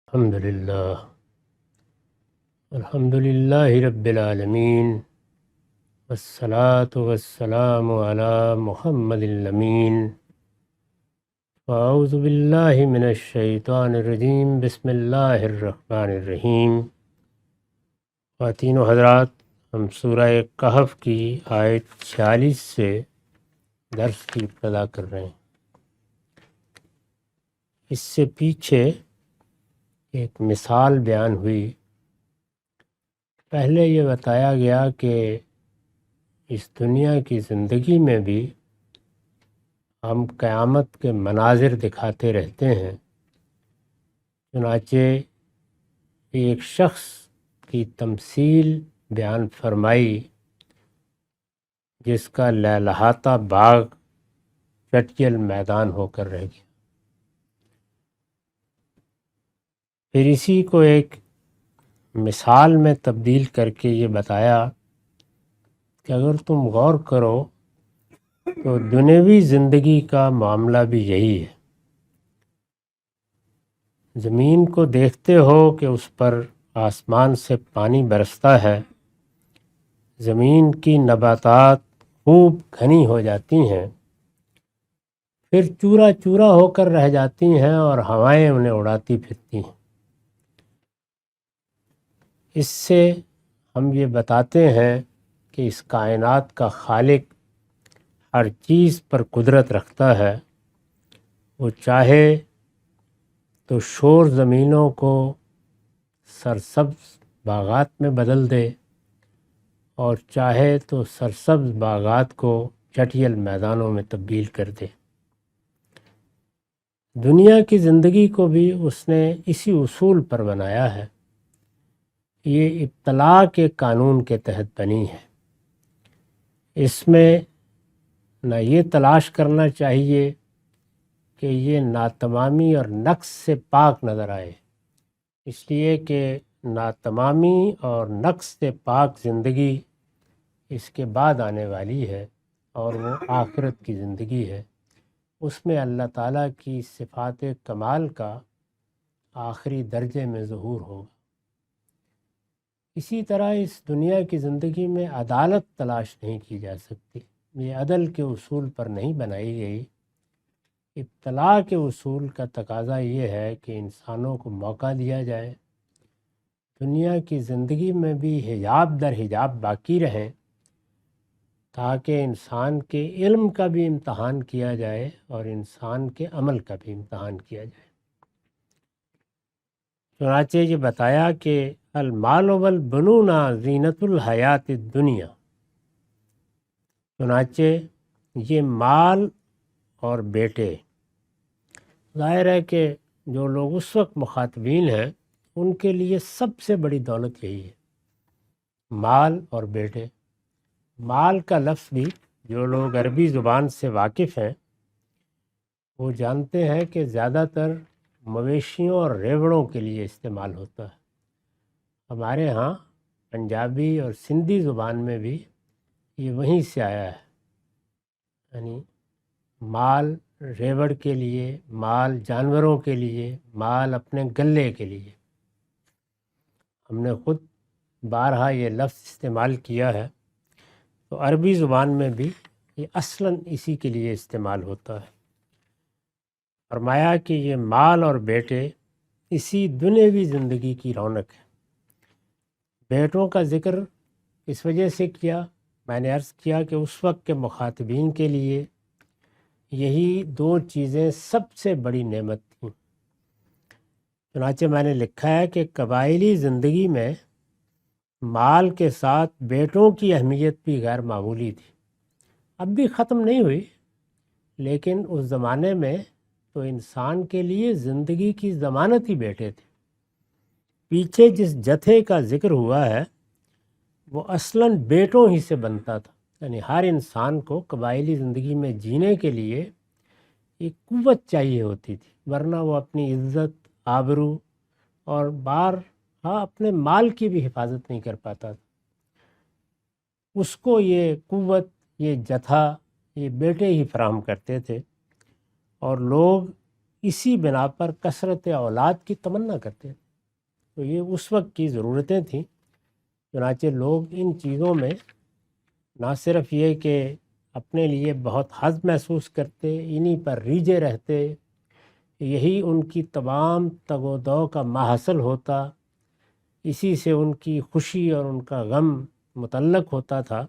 الحمد للہ رب العالمین والصلاة والسلام علی محمد الامین اعوذ باللہ من الشیطان الرجیم بسم اللہ الرحمن الرحیم۔ خواتین و حضرات، ہم سورہ کہف کی آیت 46 سے درس کی ابتدا کر رہے ہیں۔ اس سے پیچھے ایک مثال بیان ہوئی۔ پہلے یہ بتایا گیا کہ اس دنیا کی زندگی میں بھی ہم قیامت کے مناظر دکھاتے رہتے ہیں۔ چنانچہ ایک شخص کی تمثیل بیان فرمائی جس کا لہلہاتا باغ چٹیل میدان ہو کر رہ گیا۔ پھر اسی کو ایک مثال میں تبدیل کر کے یہ بتایا کہ اگر تم غور کرو تو دنیوی زندگی کا معاملہ بھی یہی ہے۔ زمین کو دیکھتے ہو کہ اس پر آسمان سے پانی برستا ہے، زمین کی نباتات خوب گھنی ہو جاتی ہیں، پھر چورا چورا ہو کر رہ جاتی ہیں اور ہوائیں انہیں اڑاتی پھرتی ہیں۔ اس سے ہم یہ بتاتے ہیں کہ اس کائنات کا خالق ہر چیز پر قدرت رکھتا ہے۔ وہ چاہے تو شور زمینوں کو سرسبز باغات میں بدل دے اور چاہے تو سرسبز باغات کو چٹیل میدانوں میں تبدیل کر دے۔ دنیا کی زندگی کو بھی اس نے اسی اصول پر بنایا ہے۔ یہ ابتلاء کے قانون کے تحت بنی ہے۔ اس میں نہ یہ تلاش کرنا چاہیے کہ یہ ناتمامی اور نقص سے پاک نظر آئے، اس لیے کہ ناتمامی اور نقص سے پاک زندگی اس کے بعد آنے والی ہے اور وہ آخرت کی زندگی ہے۔ اس میں اللہ تعالیٰ کی صفات کمال کا آخری درجے میں ظہور ہوگا۔ اسی طرح اس دنیا کی زندگی میں عدالت تلاش نہیں کی جا سکتی۔ یہ عدل کے اصول پر نہیں بنائی گئی۔ ابتلاء کے اصول کا تقاضا یہ ہے کہ انسانوں کو موقع دیا جائے، دنیا کی زندگی میں بھی حجاب در حجاب باقی رہیں تاکہ انسان کے علم کا بھی امتحان کیا جائے اور انسان کے عمل کا بھی امتحان کیا جائے۔ چنانچہ یہ بتایا کہ المال والبنون زینت الحیات الدنیا، چنانچہ یہ مال اور بیٹے، ظاہر ہے کہ جو لوگ اس وقت مخاطبین ہیں ان کے لیے سب سے بڑی دولت یہی ہے، مال اور بیٹے۔ مال کا لفظ بھی جو لوگ عربی زبان سے واقف ہیں وہ جانتے ہیں کہ زیادہ تر مویشیوں اور ریوڑوں کے لیے استعمال ہوتا ہے۔ ہمارے ہاں پنجابی اور سندھی زبان میں بھی یہ وہیں سے آیا ہے، یعنی مال ریوڑ کے لیے، مال جانوروں کے لیے، مال اپنے گلے کے لیے۔ ہم نے خود بارہا یہ لفظ استعمال کیا ہے، تو عربی زبان میں بھی یہ اصلاً اسی کے لیے استعمال ہوتا ہے۔ فرمایا کہ یہ مال اور بیٹے اسی دنیوی زندگی کی رونق ہے۔ بیٹوں کا ذکر اس وجہ سے کیا، میں نے عرض کیا کہ اس وقت کے مخاطبین کے لیے یہی دو چیزیں سب سے بڑی نعمت تھیں۔ چنانچہ میں نے لکھا ہے کہ قبائلی زندگی میں مال کے ساتھ بیٹوں کی اہمیت بھی غیر معمولی تھی۔ اب بھی ختم نہیں ہوئی، لیکن اس زمانے میں تو انسان کے لیے زندگی کی ضمانت ہی بیٹے تھے۔ پیچھے جس جتھے کا ذکر ہوا ہے وہ اصلاً بیٹوں ہی سے بنتا تھا، یعنی ہر انسان کو قبائلی زندگی میں جینے کے لیے ایک قوت چاہیے ہوتی تھی، ورنہ وہ اپنی عزت، آبرو اور اپنے مال کی بھی حفاظت نہیں کر پاتا تھا۔ اس کو یہ قوت، یہ جتھا، یہ بیٹے ہی فراہم کرتے تھے، اور لوگ اسی بنا پر کثرت اولاد کی تمنا کرتے تھے۔ تو یہ اس وقت کی ضرورتیں تھیں، چنانچہ لوگ ان چیزوں میں نہ صرف یہ کہ اپنے لیے بہت حظ محسوس کرتے، انہی پر ریجھے رہتے، یہی ان کی تمام تگ و دو کا ماحصل ہوتا، اسی سے ان کی خوشی اور ان کا غم متعلق ہوتا تھا۔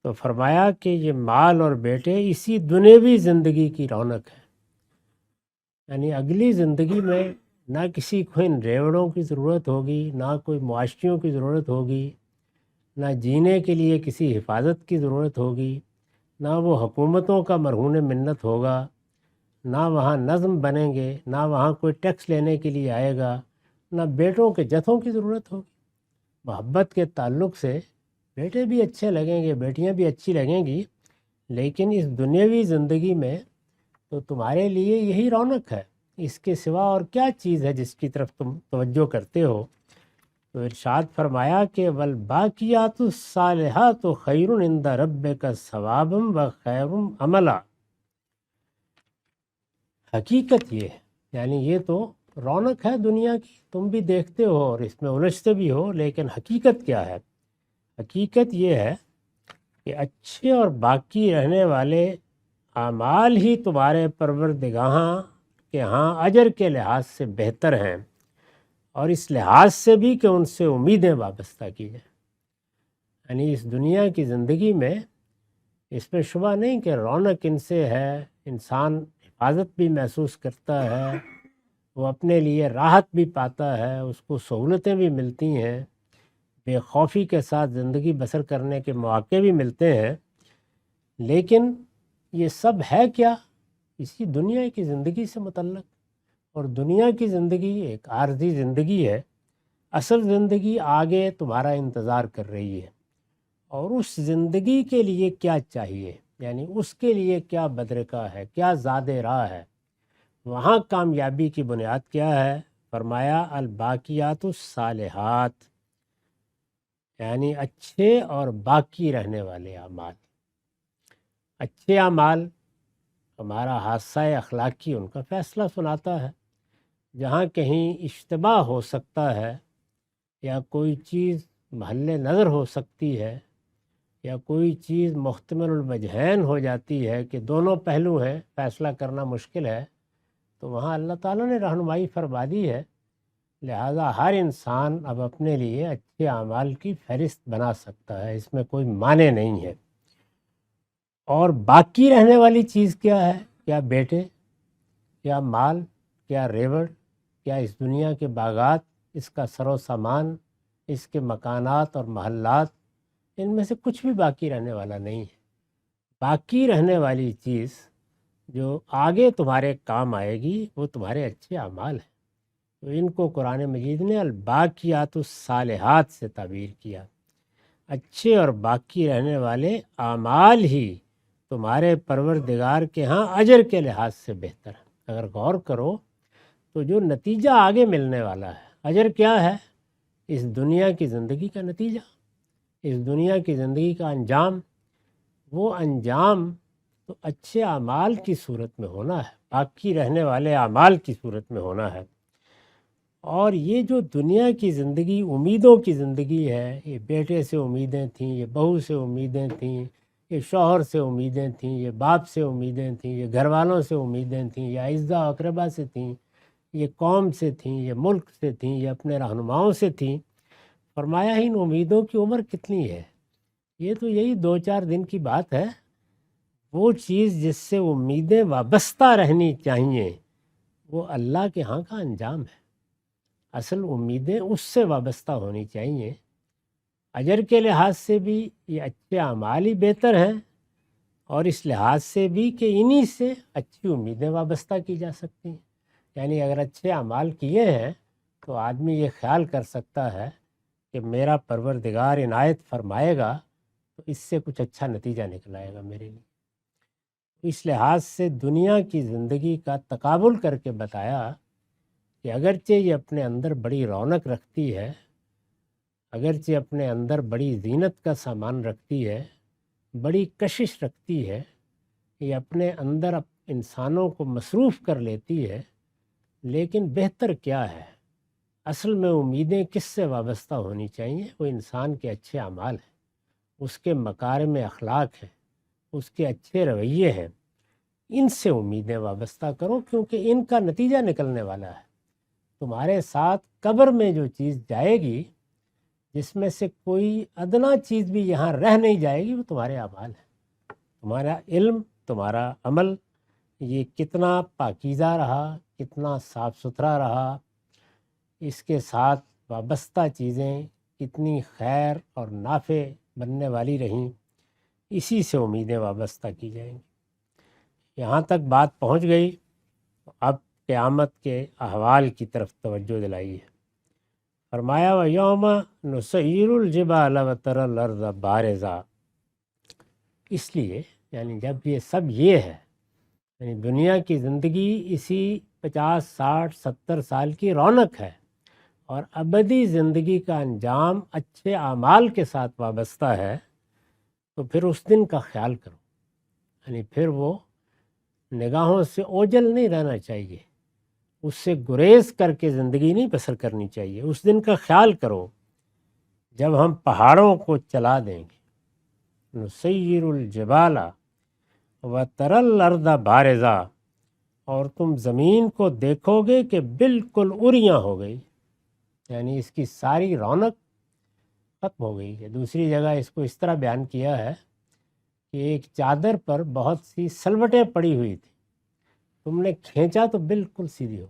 تو فرمایا کہ یہ مال اور بیٹے اسی دنیوی زندگی کی رونق ہے، یعنی اگلی زندگی میں نہ کسی کو ان ریوڑوں کی ضرورت ہوگی، نہ کوئی معاشیوں کی ضرورت ہوگی، نہ جینے کے لیے کسی حفاظت کی ضرورت ہوگی، نہ وہ حکومتوں کا مرہون منت ہوگا، نہ وہاں نظم بنیں گے، نہ وہاں کوئی ٹیکس لینے کے لیے آئے گا، نہ بیٹوں کے جتھوں کی ضرورت ہوگی۔ محبت کے تعلق سے بیٹے بھی اچھے لگیں گے، بیٹیاں بھی اچھی لگیں گی، لیکن اس دنیاوی زندگی میں تو تمہارے لیے یہی رونق ہے، اس کے سوا اور کیا چیز ہے جس کی طرف تم توجہ کرتے ہو؟ تو ارشاد فرمایا کہ والباقیات الصالحات خیر عند ربک ثوابا و خیر عملا۔ حقیقت یہ ہے، یعنی یہ تو رونق ہے دنیا کی، تم بھی دیکھتے ہو اور اس میں الجھتے بھی ہو، لیکن حقیقت کیا ہے؟ حقیقت یہ ہے کہ اچھے اور باقی رہنے والے اعمال ہی تمہارے پروردگار کے ہاں اجر کے لحاظ سے بہتر ہیں، اور اس لحاظ سے بھی کہ ان سے امیدیں وابستہ کی جائیں۔ یعنی اس دنیا کی زندگی میں اس میں شبہ نہیں کہ رونق ان سے ہے، انسان حفاظت بھی محسوس کرتا ہے، وہ اپنے لیے راحت بھی پاتا ہے، اس کو سہولتیں بھی ملتی ہیں، بے خوفی کے ساتھ زندگی بسر کرنے کے مواقع بھی ملتے ہیں، لیکن یہ سب ہے کیا؟ اسی دنیا کی زندگی سے متعلق، اور دنیا کی زندگی ایک عارضی زندگی ہے، اصل زندگی آگے تمہارا انتظار کر رہی ہے، اور اس زندگی کے لیے کیا چاہیے، یعنی اس کے لیے کیا بدرکا ہے، کیا زاد راہ ہے، وہاں کامیابی کی بنیاد کیا ہے؟ فرمایا الباقیات الصالحات، یعنی اچھے اور باقی رہنے والے اعمال۔ اچھے اعمال ہمارا حادثہ اخلاقی ان کا فیصلہ سناتا ہے، جہاں کہیں اشتباہ ہو سکتا ہے، یا کوئی چیز محل نظر ہو سکتی ہے، یا کوئی چیز محتمل الوجہین ہو جاتی ہے کہ دونوں پہلو ہیں، فیصلہ کرنا مشکل ہے، تو وہاں اللہ تعالیٰ نے رہنمائی فرما دی ہے، لہٰذا ہر انسان اب اپنے لیے اچھے اعمال کی فہرست بنا سکتا ہے، اس میں کوئی معنی نہیں ہے۔ اور باقی رہنے والی چیز کیا ہے؟ کیا بیٹے، کیا مال، کیا ریوڑ، کیا اس دنیا کے باغات، اس کا سر و سامان، اس کے مکانات اور محلات، ان میں سے کچھ بھی باقی رہنے والا نہیں ہے۔ باقی رہنے والی چیز جو آگے تمہارے کام آئے گی وہ تمہارے اچھے اعمال ہیں۔ تو ان کو قرآن مجید نے الباقیات الصالحات سے تعبیر کیا، اچھے اور باقی رہنے والے اعمال ہی تمہارے پروردگار کے ہاں اجر کے لحاظ سے بہتر ہے۔ اگر غور کرو تو جو نتیجہ آگے ملنے والا ہے، اجر کیا ہے؟ اس دنیا کی زندگی کا نتیجہ، اس دنیا کی زندگی کا انجام، وہ انجام تو اچھے اعمال کی صورت میں ہونا ہے، باقی رہنے والے اعمال کی صورت میں ہونا ہے۔ اور یہ جو دنیا کی زندگی امیدوں کی زندگی ہے، یہ بیٹے سے امیدیں تھیں، یہ بہو سے امیدیں تھیں، یہ شوہر سے امیدیں تھیں، یہ باپ سے امیدیں تھیں، یہ گھر والوں سے امیدیں تھیں، یا اعزا و اقربا سے تھیں، یہ قوم سے تھیں، یہ ملک سے تھیں، یہ اپنے رہنماؤں سے تھیں۔ فرمایا ان امیدوں کی عمر کتنی ہے؟ یہ تو یہی 2-4 دن کی بات ہے۔ وہ چیز جس سے امیدیں وابستہ رہنی چاہیے وہ اللہ کے ہاں کا انجام ہے۔ اصل امیدیں اس سے وابستہ ہونی چاہیے۔ اجر کے لحاظ سے بھی یہ اچھے اعمال ہی بہتر ہیں، اور اس لحاظ سے بھی کہ انہی سے اچھی امیدیں وابستہ کی جا سکتی ہیں۔ یعنی اگر اچھے اعمال کیے ہیں تو آدمی یہ خیال کر سکتا ہے کہ میرا پروردگار عنایت فرمائے گا تو اس سے کچھ اچھا نتیجہ نکل آئے گا میرے لیے۔ اس لحاظ سے دنیا کی زندگی کا تقابل کر کے بتایا کہ اگرچہ یہ اپنے اندر بڑی رونق رکھتی ہے، اگرچہ اپنے اندر بڑی زینت کا سامان رکھتی ہے، بڑی کشش رکھتی ہے، یہ اپنے اندر انسانوں کو مصروف کر لیتی ہے، لیکن بہتر کیا ہے؟ اصل میں امیدیں کس سے وابستہ ہونی چاہیے؟ وہ انسان کے اچھے اعمال ہیں، اس کے مکارم اخلاق ہیں، اس کے اچھے رویے ہیں، ان سے امیدیں وابستہ کرو، کیونکہ ان کا نتیجہ نکلنے والا ہے۔ تمہارے ساتھ قبر میں جو چیز جائے گی، جس میں سے کوئی ادنا چیز بھی یہاں رہ نہیں جائے گی، وہ تمہارے اعمال ہیں۔ تمہارا علم، تمہارا عمل، یہ کتنا پاکیزہ رہا، کتنا صاف ستھرا رہا، اس کے ساتھ وابستہ چیزیں کتنی خیر اور نافع بننے والی رہیں، اسی سے امیدیں وابستہ کی جائیں گی۔ یہاں تک بات پہنچ گئی، اب قیامت کے احوال کی طرف توجہ دلائی ہے۔ فرمایا وَيَوْمَ نُسَيِّرُ الْجِبَالَ وَتَرَى الْأَرْضَ بَارِزَةً، اس لیے یعنی جب یہ سب یہ ہے، یعنی دنیا کی زندگی اسی 50 60 70 سال کی رونق ہے، اور ابدی زندگی کا انجام اچھے اعمال کے ساتھ وابستہ ہے، تو پھر اس دن کا خیال کرو، یعنی پھر وہ نگاہوں سے اوجھل نہیں رہنا چاہیے، اس سے گریز کر کے زندگی نہیں بسر کرنی چاہیے۔ اس دن کا خیال کرو جب ہم پہاڑوں کو چلا دیں گے، نسیر الجبال وتری الارض بارزہ، اور تم زمین کو دیکھو گے کہ بالکل اریاں ہو گئی، یعنی اس کی ساری رونق ختم ہو گئی ہے۔ دوسری جگہ اس کو اس طرح بیان کیا ہے کہ ایک چادر پر بہت سی سلوٹیں پڑی ہوئی تھی، تم نے کھینچا تو بالکل سیدھی ہو،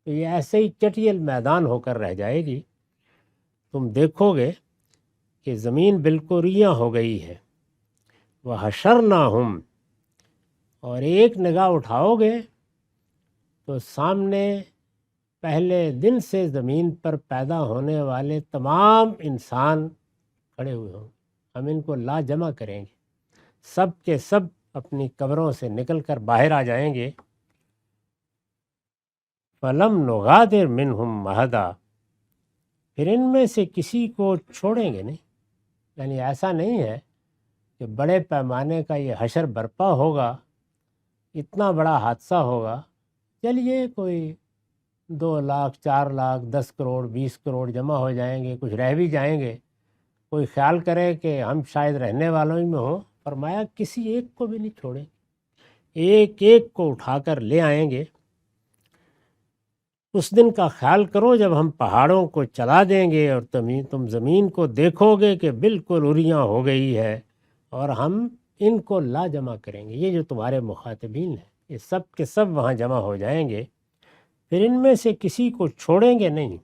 تو یہ ایسے ہی چٹیل میدان ہو کر رہ جائے گی۔ تم دیکھو گے کہ زمین بالکل ریاں ہو گئی ہے۔ وَحَشَرْنَاهُمْ، اور ایک نگاہ اٹھاؤ گے تو سامنے پہلے دن سے زمین پر پیدا ہونے والے تمام انسان کھڑے ہوئے ہوں، ہم ان کو لا جمع کریں گے، سب کے سب اپنی قبروں سے نکل کر باہر آ جائیں گے۔ فَلَمْ نُغَادِرْ مِنْهُمْ أَحَدًا، پھر ان میں سے کسی کو چھوڑیں گے نہیں، یعنی ایسا نہیں ہے کہ بڑے پیمانے کا یہ حشر برپا ہوگا، اتنا بڑا حادثہ ہوگا، چلیے کوئی 2 لاکھ 4 لاکھ 10 کروڑ 20 کروڑ جمع ہو جائیں گے، کچھ رہ بھی جائیں گے، کوئی خیال کرے کہ ہم شاید رہنے والوں ہی میں ہوں۔ فرمایا کسی ایک کو بھی نہیں چھوڑیں، ایک ایک کو اٹھا کر لے آئیں گے۔ اس دن کا خیال کرو جب ہم پہاڑوں کو چلا دیں گے اور تم زمین کو دیکھو گے کہ بالکل اریاں ہو گئی ہے، اور ہم ان کو لا جمع کریں گے۔ یہ جو تمہارے مخاطبین ہیں، یہ سب کے سب وہاں جمع ہو جائیں گے، پھر ان میں سے کسی کو چھوڑیں گے نہیں۔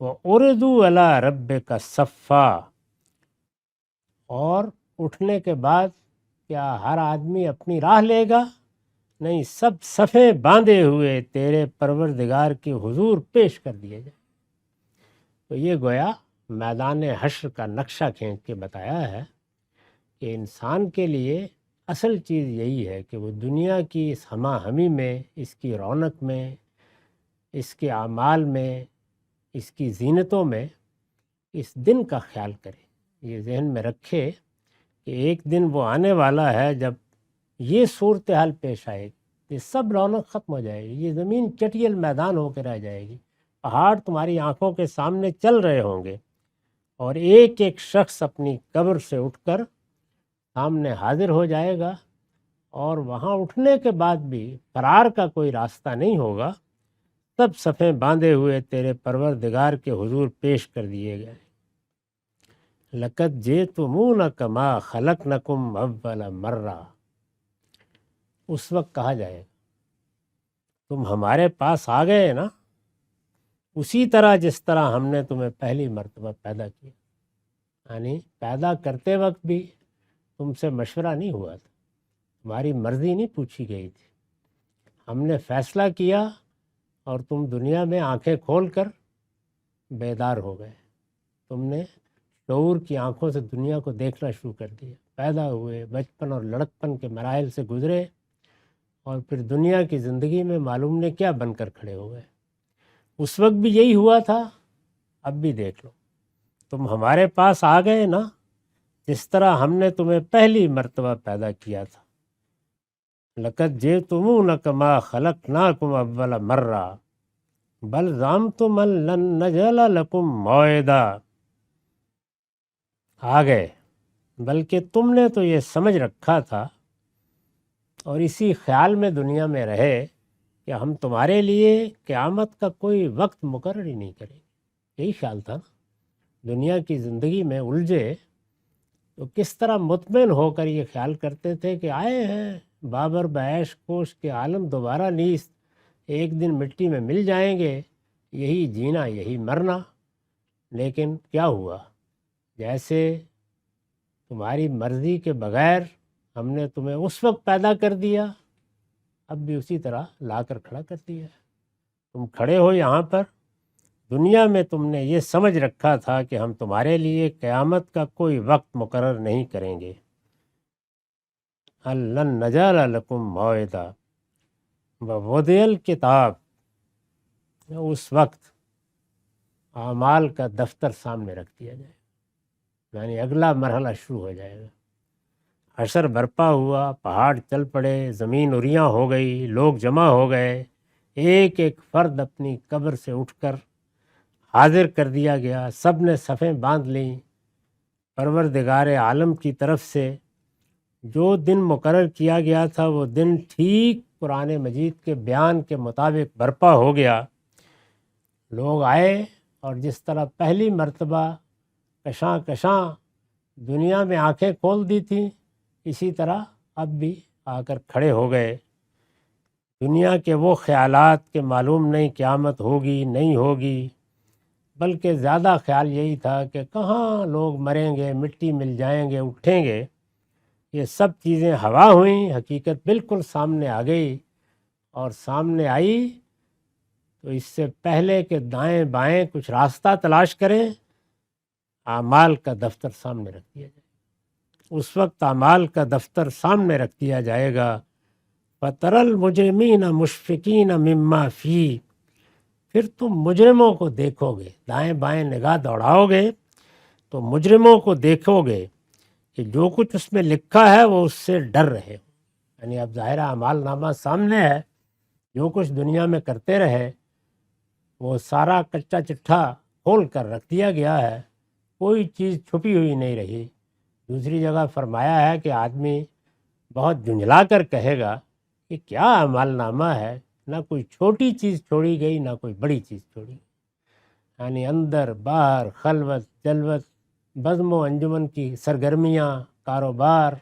وَأُرِدُوا عَلَىٰ رَبِّكَ صَفًّا، اور اٹھنے کے بعد کیا ہر آدمی اپنی راہ لے گا؟ نہیں، سب صفیں باندھے ہوئے تیرے پروردگار کے حضور پیش کر دیے جائیں۔ تو یہ گویا میدان حشر کا نقشہ کھینچ کے بتایا ہے کہ انسان کے لیے اصل چیز یہی ہے کہ وہ دنیا کی اس ہمہ ہمی میں، اس کی رونق میں، اس کے اعمال میں، اس کی زینتوں میں اس دن کا خیال کرے، یہ ذہن میں رکھے کہ ایک دن وہ آنے والا ہے جب یہ صورتحال پیش آئے گی، یہ سب رونق ختم ہو جائے گی، یہ زمین چٹیل میدان ہو کے رہ جائے گی، پہاڑ تمہاری آنکھوں کے سامنے چل رہے ہوں گے، اور ایک ایک شخص اپنی قبر سے اٹھ کر سامنے حاضر ہو جائے گا، اور وہاں اٹھنے کے بعد بھی فرار کا کوئی راستہ نہیں ہوگا، سب صفیں باندھے ہوئے تیرے پروردگار کے حضور پیش کر دیے گئے۔ لَقَدْ جِئْتُمُونَا كَمَا خَلَقْنَاكُمْ أَوَّلَ مَرَّةٍ، اس وقت کہا جائے گا تم ہمارے پاس آ گئے نا، اسی طرح جس طرح ہم نے تمہیں پہلی مرتبہ پیدا کیا، یعنی پیدا کرتے وقت بھی تم سے مشورہ نہیں ہوا تھا، تمہاری مرضی نہیں پوچھی گئی تھی، ہم نے فیصلہ کیا اور تم دنیا میں آنکھیں کھول کر بیدار ہو گئے، تم نے شعور کی آنکھوں سے دنیا کو دیکھنا شروع کر دیا، پیدا ہوئے، بچپن اور لڑکپن کے مراحل سے گزرے، اور پھر دنیا کی زندگی میں معلوم نے کیا بن کر کھڑے ہو گئے۔ اس وقت بھی یہی ہوا تھا، اب بھی دیکھ لو، تم ہمارے پاس آ گئے نا، جس طرح ہم نے تمہیں پہلی مرتبہ پیدا کیا تھا، لقد جئتمونا کما خلقناکم اول مرہ بل زعمتم ان لن نجعل لکم موعدا، آ گئے، بلکہ تم نے تو یہ سمجھ رکھا تھا اور اسی خیال میں دنیا میں رہے کہ ہم تمہارے لیے قیامت کا کوئی وقت مقرر ہی نہیں کریں گے۔ یہی خیال تھا نا، دنیا کی زندگی میں الجھے تو کس طرح مطمئن ہو کر یہ خیال کرتے تھے کہ آئے ہیں بابر بعیش کوش کے عالم دوبارہ نیست، ایک دن مٹی میں مل جائیں گے، یہی جینا یہی مرنا۔ لیکن کیا ہوا؟ جیسے تمہاری مرضی کے بغیر ہم نے تمہیں اس وقت پیدا کر دیا، اب بھی اسی طرح لا کر کھڑا کر دیا ہے۔ تم کھڑے ہو یہاں پر، دنیا میں تم نے یہ سمجھ رکھا تھا کہ ہم تمہارے لیے قیامت کا کوئی وقت مقرر نہیں کریں گے۔ لن نجعل لکم موعدا ووضع الکتاب، اس وقت اعمال کا دفتر سامنے رکھ دیا جائے، یعنی اگلا مرحلہ شروع ہو جائے گا۔ حشر برپا ہوا، پہاڑ چل پڑے، زمین اریاں ہو گئی، لوگ جمع ہو گئے، ایک ایک فرد اپنی قبر سے اٹھ کر حاضر کر دیا گیا، سب نے صفیں باندھ لیں۔ پروردگار عالم کی طرف سے جو دن مقرر کیا گیا تھا وہ دن ٹھیک قرآن مجید کے بیان کے مطابق برپا ہو گیا۔ لوگ آئے اور جس طرح پہلی مرتبہ کشاں کشاں دنیا میں آنکھیں کھول دی تھیں، اسی طرح اب بھی آ کر کھڑے ہو گئے۔ دنیا کے وہ خیالات کہ معلوم نہیں قیامت ہوگی نہیں ہوگی، بلکہ زیادہ خیال یہی تھا کہ کہاں لوگ مریں گے، مٹی مل جائیں گے، اٹھیں گے، یہ سب چیزیں ہوا ہوئیں، حقیقت بالکل سامنے آ گئی۔ اور سامنے آئی تو اس سے پہلے کہ دائیں بائیں کچھ راستہ تلاش کریں، اعمال کا دفتر سامنے رکھ دیا جائے۔ اس وقت اعمال کا دفتر سامنے رکھ دیا جائے گا۔ فَتَرَى الْمُجْرِمِينَ مُشْفِقِينَ مِمَّا فِيهِ، پھر تم مجرموں کو دیکھو گے، دائیں بائیں نگاہ دوڑاؤ گے تو مجرموں کو دیکھو گے کہ جو کچھ اس میں لکھا ہے وہ اس سے ڈر رہے، یعنی اب ظاہر اعمال نامہ سامنے ہے، جو کچھ دنیا میں کرتے رہے وہ سارا کچا چٹھا کھول کر رکھ دیا گیا ہے، کوئی چیز چھپی ہوئی نہیں رہی۔ دوسری جگہ فرمایا ہے کہ آدمی بہت جھنجھلا کر کہے گا کہ کیا اعمال نامہ ہے، نہ کوئی چھوٹی چیز چھوڑی گئی نہ کوئی بڑی چیز چھوڑی گئی، یعنی اندر باہر خلوت جلوت، بزم و انجمن کی سرگرمیاں، کاروبار،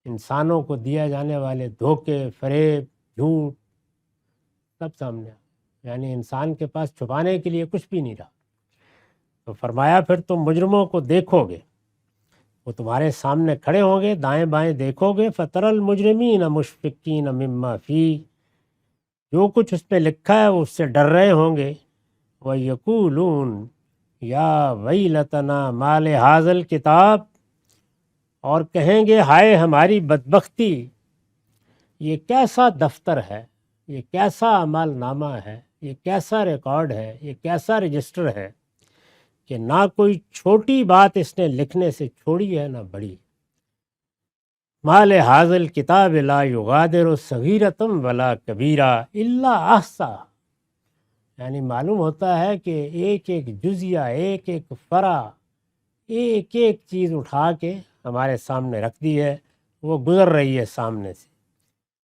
انسانوں کو دیا جانے والے دھوکے، فریب، جھوٹ، سب سامنے یعنی انسان کے پاس چھپانے کے لیے کچھ بھی نہیں رہا۔ تو فرمایا پھر تم مجرموں کو دیکھو گے، وہ تمہارے سامنے کھڑے ہوں گے، دائیں بائیں دیکھو گے۔ فَتَرَى الْمُجْرِمِينَ مُشْفِقِينَ مِمَّا فِيهِ، جو کچھ اس پہ لکھا ہے وہ اس سے ڈر رہے ہوں گے۔ وَيَقُولُونَ یا ویلتنا ما لہذا الکتاب، اور کہیں گے ہائے ہماری بدبختی، یہ کیسا دفتر ہے، یہ کیسا اعمال نامہ ہے، یہ کیسا ریکارڈ ہے، یہ کیسا رجسٹر ہے کہ نہ کوئی چھوٹی بات اس نے لکھنے سے چھوڑی ہے نہ بڑی۔ ما لہذا الکتاب لا یغادر صغیرۃ ولا کبیرہ الا احصاها، یعنی معلوم ہوتا ہے کہ ایک ایک جزیہ، ایک ایک فرع، ایک ایک چیز اٹھا کے ہمارے سامنے رکھ دی ہے، وہ گزر رہی ہے سامنے سے۔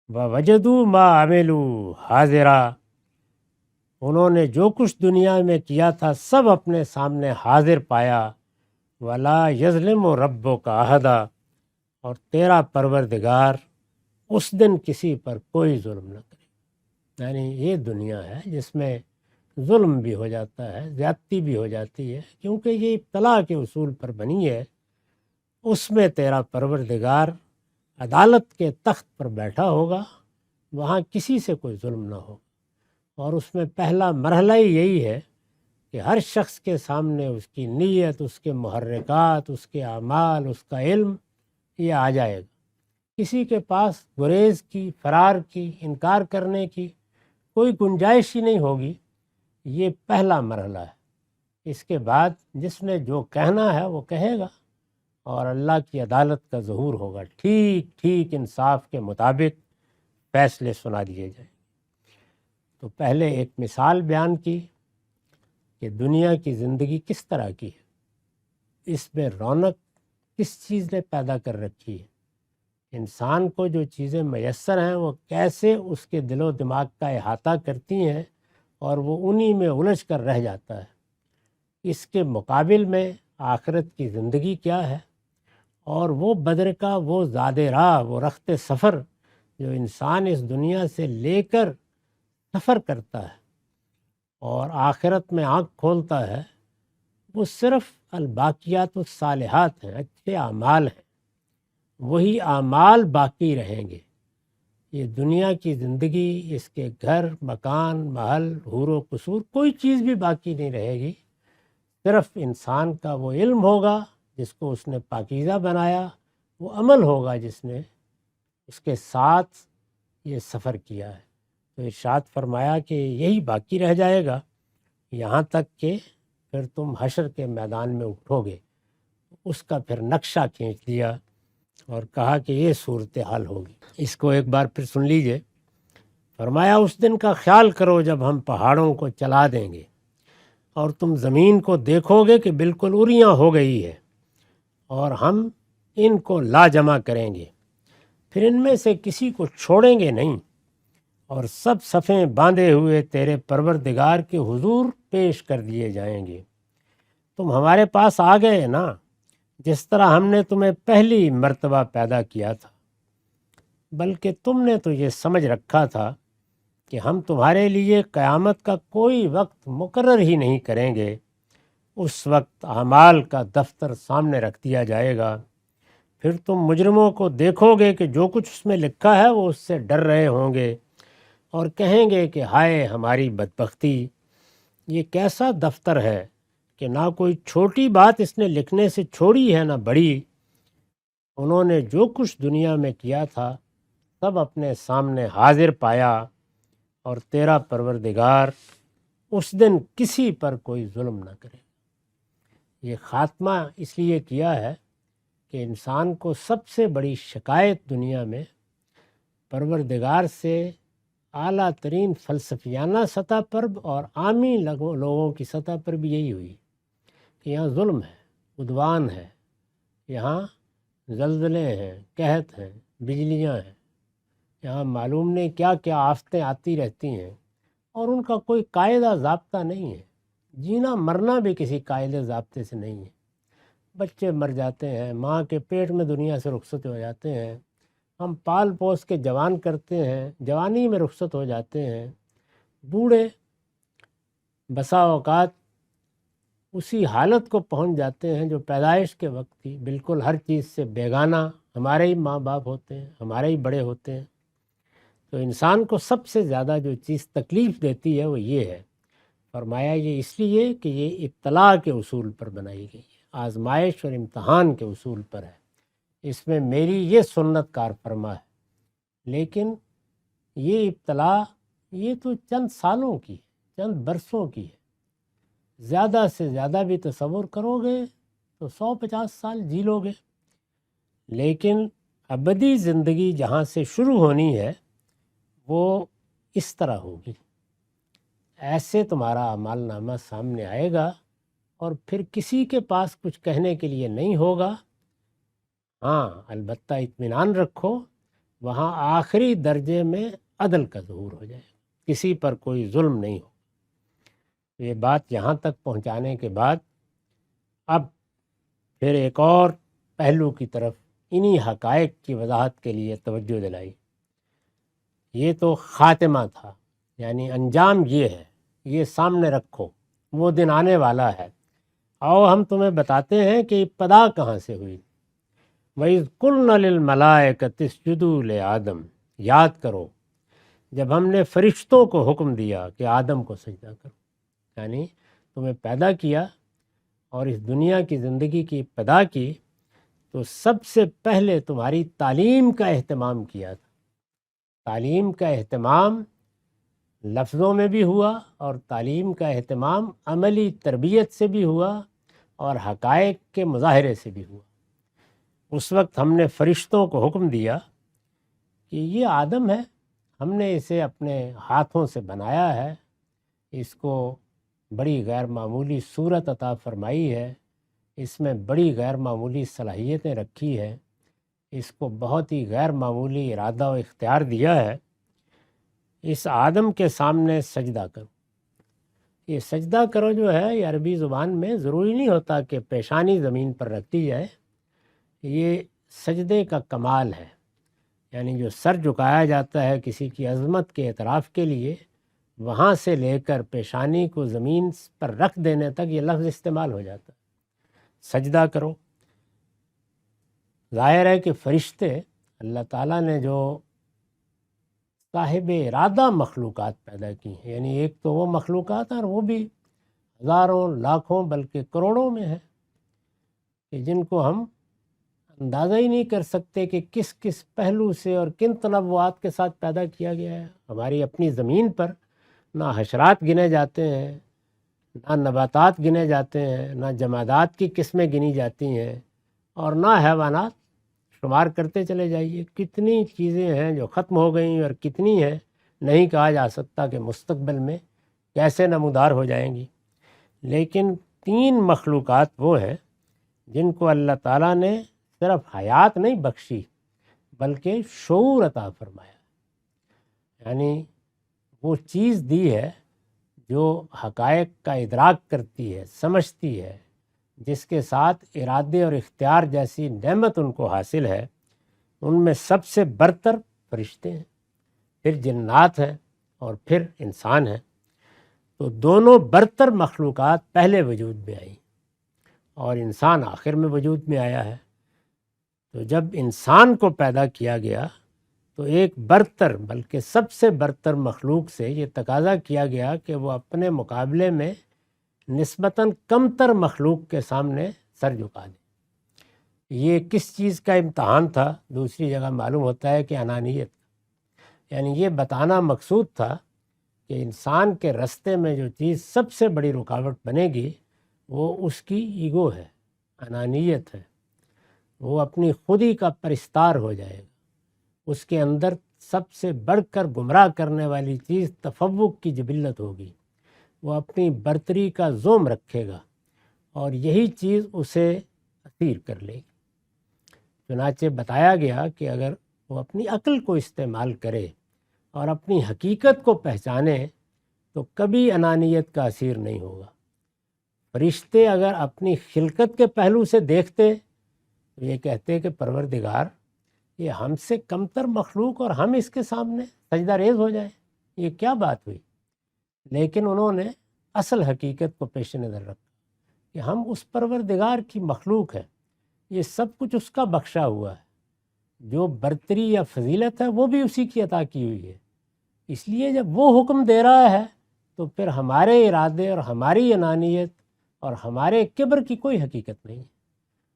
وَوَجَدُوا مَا عَمِلُوا حَاضِرًا، انہوں نے جو کچھ دنیا میں کیا تھا سب اپنے سامنے حاضر پایا۔ وَلَا يَظْلِمُ رَبُّكَ أَحَدًا، اور تیرا پروردگار اس دن کسی پر کوئی ظلم نہ کرے، یعنی یہ دنیا ہے جس میں ظلم بھی ہو جاتا ہے، زیادتی بھی ہو جاتی ہے، کیونکہ یہ ابتلا کے اصول پر بنی ہے۔ اس میں تیرا پروردگار عدالت کے تخت پر بیٹھا ہوگا، وہاں کسی سے کوئی ظلم نہ ہو، اور اس میں پہلا مرحلہ ہی یہی ہے کہ ہر شخص کے سامنے اس کی نیت، اس کے محرکات، اس کے اعمال، اس کا علم، یہ آ جائے گا۔ کسی کے پاس گریز کی، فرار کی، انکار کرنے کی کوئی گنجائش ہی نہیں ہوگی۔ یہ پہلا مرحلہ ہے۔ اس کے بعد جس نے جو کہنا ہے وہ کہے گا، اور اللہ کی عدالت کا ظہور ہوگا ٹھیک ٹھیک انصاف کے مطابق۔ فیصلے سنا دیے جائیں۔ تو پہلے ایک مثال بیان کی کہ دنیا کی زندگی کس طرح کی ہے، اس میں رونق کس چیز نے پیدا کر رکھی ہے، انسان کو جو چیزیں میسر ہیں وہ کیسے اس کے دل و دماغ کا احاطہ کرتی ہیں اور وہ انہی میں الجھ کر رہ جاتا ہے۔ اس کے مقابل میں آخرت کی زندگی کیا ہے، اور وہ بدر کا وہ زاد راہ، وہ رخت سفر جو انسان اس دنیا سے لے کر سفر کرتا ہے اور آخرت میں آنکھ کھولتا ہے، وہ صرف الباقیات الصالحات ہیں، اچھے اعمال ہیں۔ وہی اعمال باقی رہیں گے۔ یہ دنیا کی زندگی، اس کے گھر، مکان، محل، حور و قصور، کوئی چیز بھی باقی نہیں رہے گی۔ صرف انسان کا وہ علم ہوگا جس کو اس نے پاکیزہ بنایا، وہ عمل ہوگا جس نے اس کے ساتھ یہ سفر کیا ہے۔ تو ارشاد فرمایا کہ یہی باقی رہ جائے گا یہاں تک کہ پھر تم حشر کے میدان میں اٹھو گے۔ اس کا پھر نقشہ کھینچ دیا اور کہا کہ یہ صورتحال ہوگی۔ اس کو ایک بار پھر سن لیجئے۔ فرمایا اس دن کا خیال کرو جب ہم پہاڑوں کو چلا دیں گے اور تم زمین کو دیکھو گے کہ بالکل اریاں ہو گئی ہے، اور ہم ان کو لا جمع کریں گے، پھر ان میں سے کسی کو چھوڑیں گے نہیں، اور سب صفیں باندھے ہوئے تیرے پروردگار کے حضور پیش کر دیے جائیں گے۔ تم ہمارے پاس آ گئے نا، جس طرح ہم نے تمہیں پہلی مرتبہ پیدا کیا تھا، بلکہ تم نے تو یہ سمجھ رکھا تھا کہ ہم تمہارے لیے قیامت کا کوئی وقت مقرر ہی نہیں کریں گے۔ اس وقت اعمال کا دفتر سامنے رکھ دیا جائے گا، پھر تم مجرموں کو دیکھو گے کہ جو کچھ اس میں لکھا ہے وہ اس سے ڈر رہے ہوں گے اور کہیں گے کہ ہائے ہماری بدبختی، یہ کیسا دفتر ہے کہ نہ کوئی چھوٹی بات اس نے لکھنے سے چھوڑی ہے نہ بڑی۔ انہوں نے جو کچھ دنیا میں کیا تھا سب اپنے سامنے حاضر پایا، اور تیرا پروردگار اس دن کسی پر کوئی ظلم نہ کرے۔ یہ خاتمہ اس لیے کیا ہے کہ انسان کو سب سے بڑی شکایت دنیا میں پروردگار سے اعلیٰ ترین فلسفیانہ سطح پر اور عامی لوگوں کی سطح پر بھی یہی ہوئی کہ یہاں ظلم ہے، عدوان ہے، یہاں زلزلے ہیں، قحط ہیں، بجلیاں ہیں، یہاں معلوم نہیں کیا کیا آفتیں آتی رہتی ہیں، اور ان کا کوئی قاعدہ ضابطہ نہیں ہے۔ جینا مرنا بھی کسی قاعدے ضابطے سے نہیں ہے۔ بچے مر جاتے ہیں، ماں کے پیٹ میں دنیا سے رخصت ہو جاتے ہیں، ہم پال پوس کے جوان کرتے ہیں، جوانی میں رخصت ہو جاتے ہیں، بوڑھے بسا اوقات اسی حالت کو پہنچ جاتے ہیں جو پیدائش کے وقت تھی، بالکل ہر چیز سے بیگانہ۔ ہمارے ہی ماں باپ ہوتے ہیں، ہمارے ہی بڑے ہوتے ہیں۔ تو انسان کو سب سے زیادہ جو چیز تکلیف دیتی ہے وہ یہ ہے۔ فرمایا یہ اس لیے کہ یہ ابتلاء کے اصول پر بنائی گئی ہے، آزمائش اور امتحان کے اصول پر ہے۔ اس میں میری یہ سنت کار فرما ہے، لیکن یہ ابتلاء یہ تو چند سالوں کی ہے، چند برسوں کی ہے۔ زیادہ سے زیادہ بھی تصور کرو گے تو 150 سال جی لو گے، لیکن ابدی زندگی جہاں سے شروع ہونی ہے وہ اس طرح ہوگی۔ ایسے تمہارا اعمال نامہ سامنے آئے گا اور پھر کسی کے پاس کچھ کہنے کے لیے نہیں ہوگا۔ ہاں البتہ اطمینان رکھو، وہاں آخری درجے میں عدل کا ظہور ہو جائے، کسی پر کوئی ظلم نہیں ہو۔ یہ بات یہاں تک پہنچانے کے بعد اب پھر ایک اور پہلو کی طرف انہی حقائق کی وضاحت کے لیے توجہ دلائی۔ یہ تو خاتمہ تھا، یعنی انجام یہ ہے، یہ سامنے رکھو، وہ دن آنے والا ہے۔ آؤ ہم تمہیں بتاتے ہیں کہ ابتدا کہاں سے ہوئی۔ وَإِذْ قُلْنَا لِلْمَلَائِكَةِ اسْجُدُوا لِآدَمَ، یاد کرو جب ہم نے فرشتوں کو حکم دیا کہ آدم کو سجدہ کرو، یعنی تمہیں پیدا کیا اور اس دنیا کی زندگی کی ابتدا کی تو سب سے پہلے تمہاری تعلیم کا اہتمام کیا تھا۔ تعلیم کا اہتمام لفظوں میں بھی ہوا اور تعلیم کا اہتمام عملی تربیت سے بھی ہوا اور حقائق کے مظاہرے سے بھی ہوا۔ اس وقت ہم نے فرشتوں کو حکم دیا کہ یہ آدم ہے ہم نے اسے اپنے ہاتھوں سے بنایا ہے، اس کو بڑی غیر معمولی صورت عطا فرمائی ہے، اس میں بڑی غیر معمولی صلاحیتیں رکھی ہے، اس کو بہت ہی غیر معمولی ارادہ و اختیار دیا ہے۔ اس آدم کے سامنے سجدہ کرو۔ یہ سجدہ کرو جو ہے یہ عربی زبان میں ضروری نہیں ہوتا کہ پیشانی زمین پر رکھ دی جائے، یہ سجدے کا کمال ہے، یعنی جو سر جھکایا جاتا ہے کسی کی عظمت کے اعتراف کے لیے، وہاں سے لے کر پیشانی کو زمین پر رکھ دینے تک یہ لفظ استعمال ہو جاتا ہے، سجدہ کرو۔ ظاہر ہے کہ فرشتے اللہ تعالیٰ نے جو صاحب ارادہ مخلوقات پیدا کی ہیں، یعنی ایک تو وہ مخلوقات ہیں اور وہ بھی ہزاروں لاکھوں بلکہ کروڑوں میں ہے، کہ جن کو ہم اندازہ ہی نہیں کر سکتے کہ کس کس پہلو سے اور کن تنوعات کے ساتھ پیدا کیا گیا ہے۔ ہماری اپنی زمین پر نہ حشرات گنے جاتے ہیں، نہ نباتات گنے جاتے ہیں، نہ جمادات کی قسمیں گنی جاتی ہیں، اور نہ حیوانات، شمار کرتے چلے جائیے کتنی چیزیں ہیں جو ختم ہو گئیں اور کتنی ہیں نہیں کہا جا سکتا کہ مستقبل میں کیسے نمودار ہو جائیں گی۔ لیکن 3 مخلوقات وہ ہیں جن کو اللہ تعالیٰ نے صرف حیات نہیں بخشی بلکہ شعور عطا فرمایا، یعنی وہ چیز دی ہے جو حقائق کا ادراک کرتی ہے، سمجھتی ہے، جس کے ساتھ ارادے اور اختیار جیسی نعمت ان کو حاصل ہے۔ ان میں سب سے برتر فرشتے ہیں، پھر جنات ہیں اور پھر انسان ہیں۔ تو دونوں برتر مخلوقات پہلے وجود میں آئیں اور انسان آخر میں وجود میں آیا ہے۔ تو جب انسان کو پیدا کیا گیا تو ایک برتر بلکہ سب سے برتر مخلوق سے یہ تقاضا کیا گیا کہ وہ اپنے مقابلے میں نسبتاً کمتر مخلوق کے سامنے سر جھکا دے۔ یہ کس چیز کا امتحان تھا؟ دوسری جگہ معلوم ہوتا ہے کہ انانیت، یعنی یہ بتانا مقصود تھا کہ انسان کے رستے میں جو چیز سب سے بڑی رکاوٹ بنے گی وہ اس کی ایگو ہے، انانیت ہے، وہ اپنی خودی کا پرستار ہو جائے گا۔ اس کے اندر سب سے بڑھ کر گمراہ کرنے والی چیز تفوق کی جبلت ہوگی، وہ اپنی برتری کا زوم رکھے گا اور یہی چیز اسے اسیر کر لے گی۔ چنانچہ بتایا گیا کہ اگر وہ اپنی عقل کو استعمال کرے اور اپنی حقیقت کو پہچانے تو کبھی انانیت کا اسیر نہیں ہوگا۔ فرشتے اگر اپنی خلقت کے پہلو سے دیکھتے تو یہ کہتے کہ پروردگار یہ ہم سے کمتر مخلوق اور ہم اس کے سامنے سجدہ ریز ہو جائیں، یہ کیا بات ہوئی؟ لیکن انہوں نے اصل حقیقت کو پیش نظر رکھا کہ ہم اس پروردگار کی مخلوق ہے، یہ سب کچھ اس کا بخشا ہوا ہے، جو برتری یا فضیلت ہے وہ بھی اسی کی عطا کی ہوئی ہے۔ اس لیے جب وہ حکم دے رہا ہے تو پھر ہمارے ارادے اور ہماری انانیت اور ہمارے کبر کی کوئی حقیقت نہیں ہے۔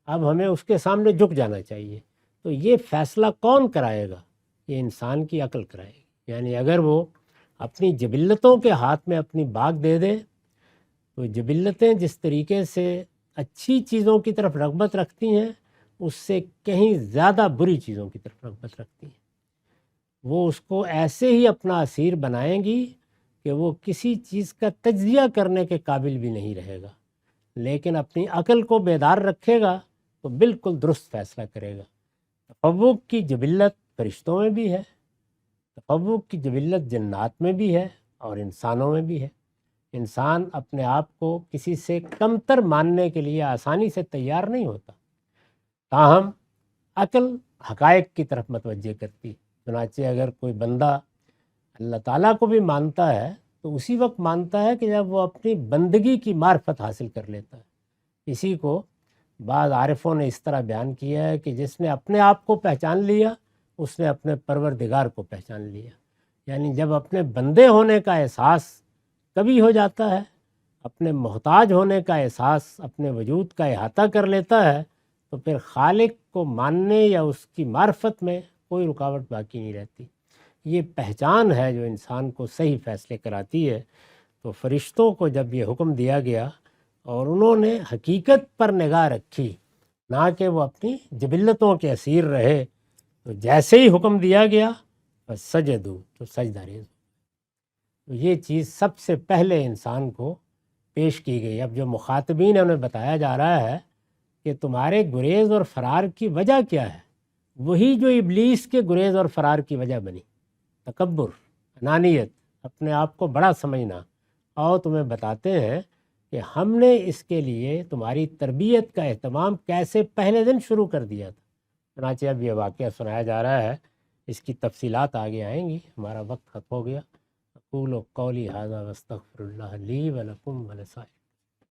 اب ہمیں اس کے سامنے جھک جانا چاہیے۔ تو یہ فیصلہ کون کرائے گا؟ یہ انسان کی عقل کرائے گی۔ یعنی اگر وہ اپنی جبلتوں کے ہاتھ میں اپنی باغ دے دے تو جبلتیں جس طریقے سے اچھی چیزوں کی طرف رغبت رکھتی ہیں اس سے کہیں زیادہ بری چیزوں کی طرف رغبت رکھتی ہیں، وہ اس کو ایسے ہی اپنا اسیر بنائیں گی کہ وہ کسی چیز کا تجزیہ کرنے کے قابل بھی نہیں رہے گا، لیکن اپنی عقل کو بیدار رکھے گا تو بالکل درست فیصلہ کرے گا۔ تفوق کی جبلت فرشتوں میں بھی ہے، تفوق کی جبلت جنات میں بھی ہے اور انسانوں میں بھی ہے۔ انسان اپنے آپ کو کسی سے کمتر ماننے کے لیے آسانی سے تیار نہیں ہوتا، تاہم عقل حقائق کی طرف متوجہ کرتی۔ چنانچہ اگر کوئی بندہ اللہ تعالیٰ کو بھی مانتا ہے تو اسی وقت مانتا ہے کہ جب وہ اپنی بندگی کی معرفت حاصل کر لیتا ہے۔ اسی کو بعض عارفوں نے اس طرح بیان کیا ہے کہ جس نے اپنے آپ کو پہچان لیا اس نے اپنے پروردگار کو پہچان لیا۔ یعنی جب اپنے بندے ہونے کا احساس کبھی ہو جاتا ہے، اپنے محتاج ہونے کا احساس اپنے وجود کا احاطہ کر لیتا ہے تو پھر خالق کو ماننے یا اس کی معرفت میں کوئی رکاوٹ باقی نہیں رہتی۔ یہ پہچان ہے جو انسان کو صحیح فیصلے کراتی ہے۔ تو فرشتوں کو جب یہ حکم دیا گیا اور انہوں نے حقیقت پر نگاہ رکھی نہ کہ وہ اپنی جبلتوں کے اسیر رہے، تو جیسے ہی حکم دیا گیا فسجدوا تو سجدہ ریز. تو یہ چیز سب سے پہلے انسان کو پیش کی گئی. اب جو مخاطبین ہیں انہیں بتایا جا رہا ہے کہ تمہارے گریز اور فرار کی وجہ کیا ہے، وہی جو ابلیس کے گریز اور فرار کی وجہ بنی، تکبر، انانیت، اپنے آپ کو بڑا سمجھنا. اور تمہیں بتاتے ہیں کہ ہم نے اس کے لیے تمہاری تربیت کا اہتمام کیسے پہلے دن شروع کر دیا تھا. چنانچہ اب یہ واقعہ سنایا جا رہا ہے، اس کی تفصیلات آگے آئیں گی. ہمارا وقت ختم ہو گیا. اقول قولی ھذا واستغفر اللہ لی ولکم ولسائر